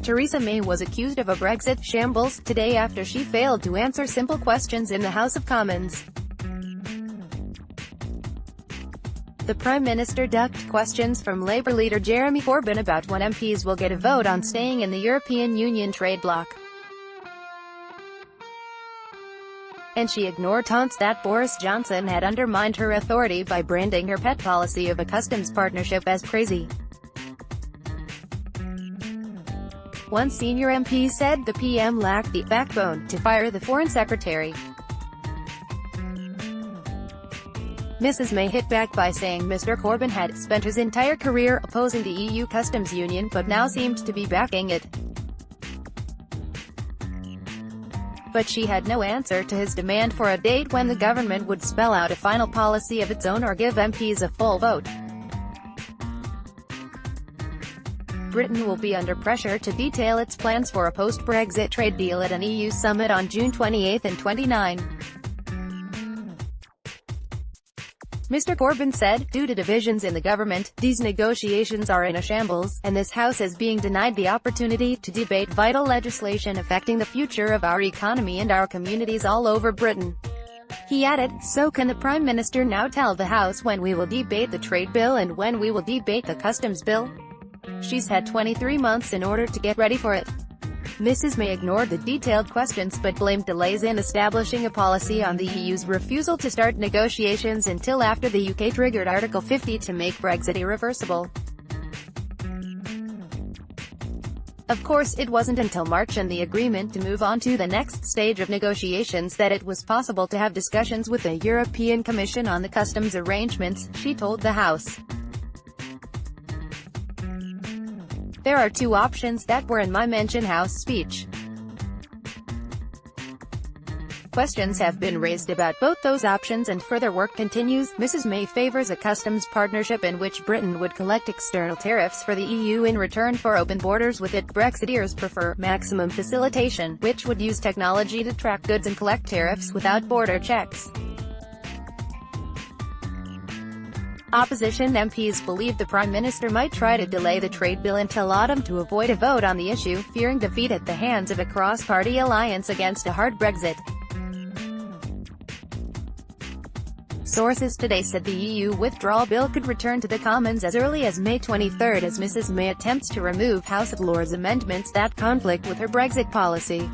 Theresa May was accused of a Brexit shambles today after she failed to answer simple questions in the House of Commons. The Prime Minister ducked questions from Labour leader Jeremy Corbyn about when MPs will get a vote on staying in the European Union trade bloc. And she ignored taunts that Boris Johnson had undermined her authority by branding her pet policy of a customs partnership as crazy. One senior MP said the PM lacked the backbone to fire the Foreign Secretary. Mrs May hit back by saying Mr Corbyn had spent his entire career opposing the EU customs union but now seemed to be backing it. But she had no answer to his demand for a date when the government would spell out a final policy of its own or give MPs a full vote. Britain will be under pressure to detail its plans for a post-Brexit trade deal at an EU summit on June 28 and 29. Mr Corbyn said, due to divisions in the government, these negotiations are in a shambles, and this House is being denied the opportunity to debate vital legislation affecting the future of our economy and our communities all over Britain. He added, so can the Prime Minister now tell the House when we will debate the trade bill and when we will debate the customs bill? She's had 23 months in order to get ready for it. Mrs May ignored the detailed questions but blamed delays in establishing a policy on the EU's refusal to start negotiations until after the UK triggered Article 50 to make Brexit irreversible. Of course, it wasn't until March and the agreement to move on to the next stage of negotiations that it was possible to have discussions with the European Commission on the customs arrangements, she told the House. There are two options that were in my Mansion House speech. Questions have been raised about both those options and further work continues. Mrs May favors a customs partnership in which Britain would collect external tariffs for the EU in return for open borders with it. Brexiteers prefer maximum facilitation, which would use technology to track goods and collect tariffs without border checks. Opposition MPs believe the Prime Minister might try to delay the trade bill until autumn to avoid a vote on the issue, fearing defeat at the hands of a cross-party alliance against a hard Brexit. Sources today said the EU withdrawal bill could return to the Commons as early as May 23 as Mrs May attempts to remove House of Lords amendments that conflict with her Brexit policy.